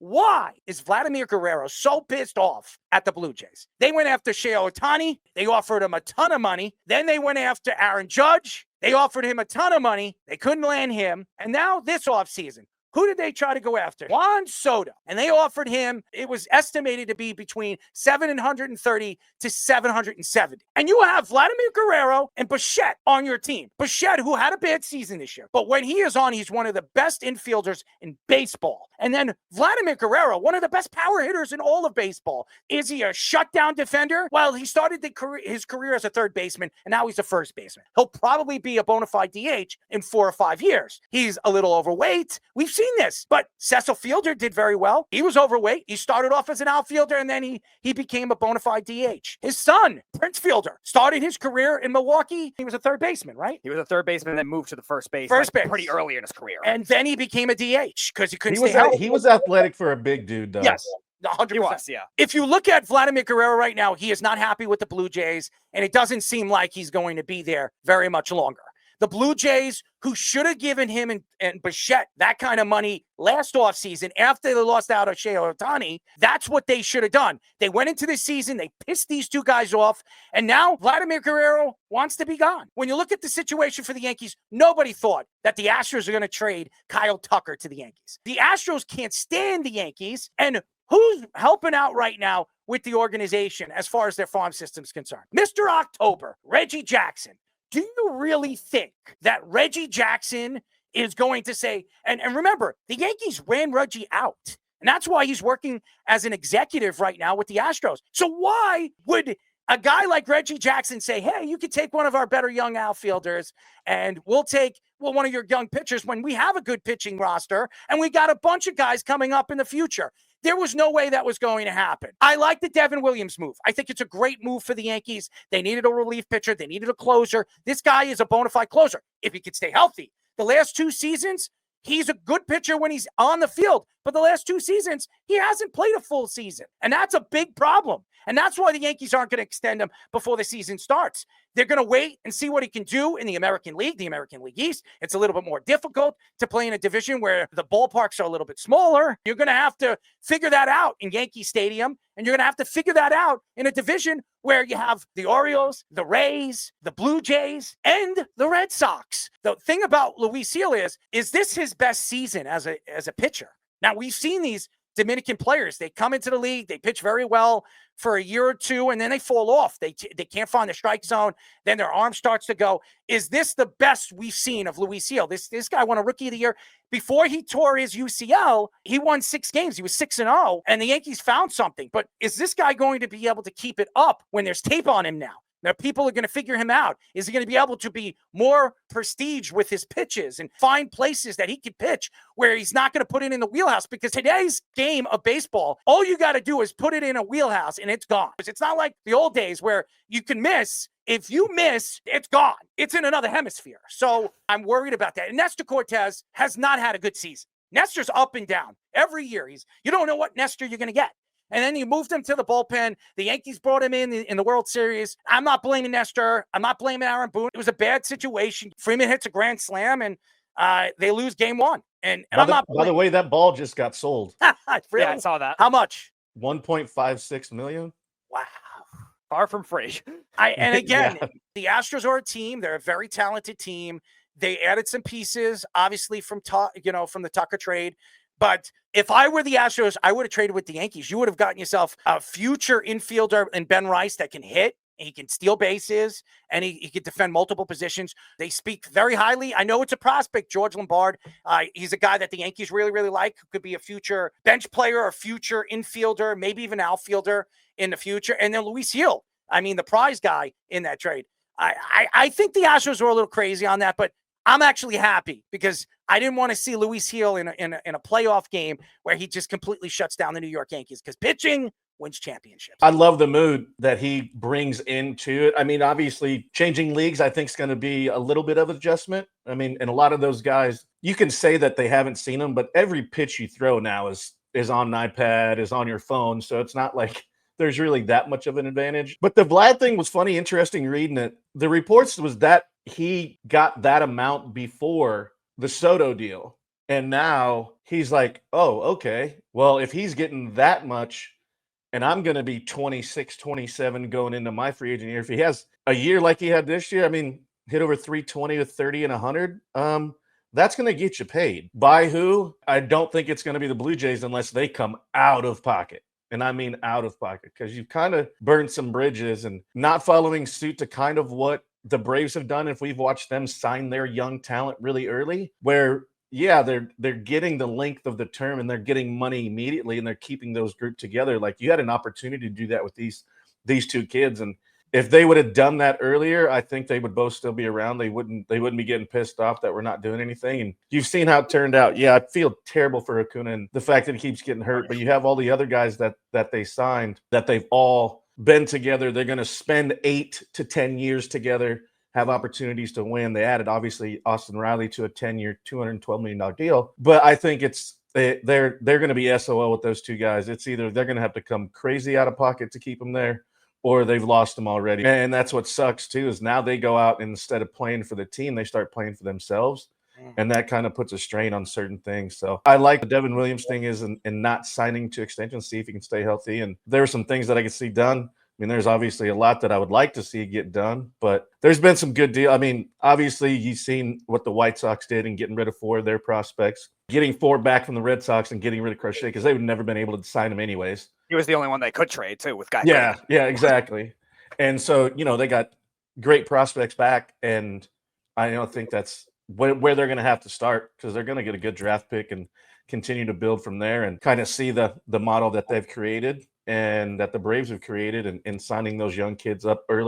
Why is Vladimir Guerrero so pissed off at the Blue Jays? They went after Shohei Ohtani. They offered him a ton of money. Then they went after Aaron Judge. They offered him a ton of money. They couldn't land him. And now this offseason, who did they try to go after? Juan Soto. And they offered him, it was estimated to be between $730 to $770. And you have Vladimir Guerrero and Bichette on your team. Bichette, who had a bad season this year. But when he is on, he's one of the best infielders in baseball. And then Vladimir Guerrero, one of the best power hitters in all of baseball. Is he a shutdown defender? Well, he started his career as a third baseman, and now he's a first baseman. He'll probably be a bona fide DH in 4 or 5 years. He's a little overweight. We've seen this, but Cecil Fielder did very well. He was overweight. He started off as an outfielder, and then he became a bona fide DH. His son, Prince Fielder, started his career in Milwaukee. He was a third baseman, right? He was a third baseman, then moved to the first base pretty early in his career. And then he became a DH because he couldn't stay healthy. He was athletic for a big dude, though. Yes. 100%. He was, yeah. If you look at Vladimir Guerrero right now, he is not happy with the Blue Jays, and it doesn't seem like he's going to be there very much longer. The Blue Jays, who should have given him and Bichette that kind of money last offseason after they lost out on Shohei Ohtani, that's what they should have done. They went into the season, they pissed these two guys off, and now Vladimir Guerrero wants to be gone. When you look at the situation for the Yankees, nobody thought that the Astros are going to trade Kyle Tucker to the Yankees. The Astros can't stand the Yankees, and who's helping out right now with the organization as far as their farm system is concerned? Mr. October, Reggie Jackson. Do you really think that Reggie Jackson is going to say, and remember, the Yankees ran Reggie out, and that's why he's working as an executive right now with the Astros. So why would a guy like Reggie Jackson say, hey, you could take one of our better young outfielders, and we'll take one of your young pitchers when we have a good pitching roster, and we got a bunch of guys coming up in the future? There was no way that was going to happen. I like the Devin Williams move. I think it's a great move for the Yankees. They needed a relief pitcher. They needed a closer. This guy is a bona fide closer if he could stay healthy. The last 2 seasons, he's a good pitcher when he's on the field. But the last 2 seasons, he hasn't played a full season. And that's a big problem. And that's why the Yankees aren't going to extend him before the season starts. They're going to wait and see what he can do in the American League East. It's a little bit more difficult to play in a division where the ballparks are a little bit smaller. You're going to have to figure that out in Yankee Stadium, and you're going to have to figure that out in a division where you have the Orioles, the Rays, the Blue Jays, and the Red Sox. The thing about Luis Gil is this his best season as a pitcher? Now, we've seen these Dominican players. They come into the league, they pitch very well for a year or two, and then they fall off. They can't find the strike zone. Then their arm starts to go. Is this the best we've seen of Luis Gil? This guy won a Rookie of the Year. Before he tore his UCL, he won 6 games. He was 6-0, and the Yankees found something. But is this guy going to be able to keep it up when there's tape on him now? Now, people are going to figure him out. Is he going to be able to be more prestige with his pitches and find places that he can pitch where he's not going to put it in the wheelhouse? Because today's game of baseball, all you got to do is put it in a wheelhouse and it's gone. It's not like the old days where you can miss. If you miss, it's gone. It's in another hemisphere. So I'm worried about that. And Nestor Cortez has not had a good season. Nestor's up and down every year. You don't know what Nestor you're going to get. And then you moved him to the bullpen. The Yankees brought him in the World Series. I'm not blaming Nestor. I'm not blaming Aaron Boone. It was a bad situation. Freeman hits a grand slam, and they lose game 1. And I'm not by the way, that ball just got sold. Really? Yeah, I saw that. How much? $1.56 million. Wow. Far from free. And again, the Astros are a team. They're a very talented team. They added some pieces, obviously, from the Tucker trade. But if I were the Astros, I would have traded with the Yankees. You would have gotten yourself a future infielder in Ben Rice that can hit, and he can steal bases, and he can defend multiple positions. They speak very highly. I know it's a prospect, George Lombard. He's a guy that the Yankees really, really like, who could be a future bench player, a future infielder, maybe even outfielder in the future. And then Luis Gil, the prize guy in that trade. I think the Astros were a little crazy on that, but I'm actually happy because I didn't want to see Luis Gil in a playoff game where he just completely shuts down the New York Yankees, because pitching wins championships. I love the mood that he brings into it. Obviously, changing leagues, I think, is going to be a little bit of adjustment. And a lot of those guys, you can say that they haven't seen them, but every pitch you throw now is on an iPad, is on your phone. So it's not like there's really that much of an advantage. But the Vlad thing was funny, interesting reading it. The reports was that he got that amount before the Soto deal. And now he's like, oh, okay. Well, if he's getting that much and I'm going to be 26, 27 going into my free agent year, if he has a year like he had this year, I mean, hit over 320 to 30 and 100, that's going to get you paid. By who? I don't think it's going to be the Blue Jays unless they come out of pocket. And I mean out of pocket, because you've kind of burned some bridges and not following suit to kind of what the Braves have done. If we've watched them sign their young talent really early, where yeah, they're getting the length of the term and they're getting money immediately and they're keeping those grouped together. Like, you had an opportunity to do that with these two kids, and if they would have done that earlier, I think they would both still be around. They wouldn't be getting pissed off that we're not doing anything. And you've seen how it turned out. Yeah, I feel terrible for Acuna and the fact that he keeps getting hurt, but you have all the other guys that they signed that they've all been together. They're going to spend 8 to 10 years together, have opportunities to win. They added, obviously, Austin Riley to a 10-year, $212 million deal. But I think they're going to be SOL with those two guys. It's either they're going to have to come crazy out of pocket to keep them there, or they've lost them already. And that's what sucks too, is now they go out and instead of playing for the team, they start playing for themselves. And that kind of puts a strain on certain things. So I like the Devin Williams thing is in not signing to extension, see if he can stay healthy. And there are some things that I can see done. I mean, there's obviously a lot that I would like to see get done, but there's been some good deal. I mean, obviously you've seen what the White Sox did in getting rid of 4 of their prospects, getting 4 back from the Red Sox and getting rid of Crochet, because they would never been able to sign him anyways. He was the only one they could trade too with guys. Yeah, exactly. And so, they got great prospects back, and I don't think that's where they're going to have to start, because they're going to get a good draft pick and continue to build from there and kind of see the model that they've created and that the Braves have created, and signing those young kids up early.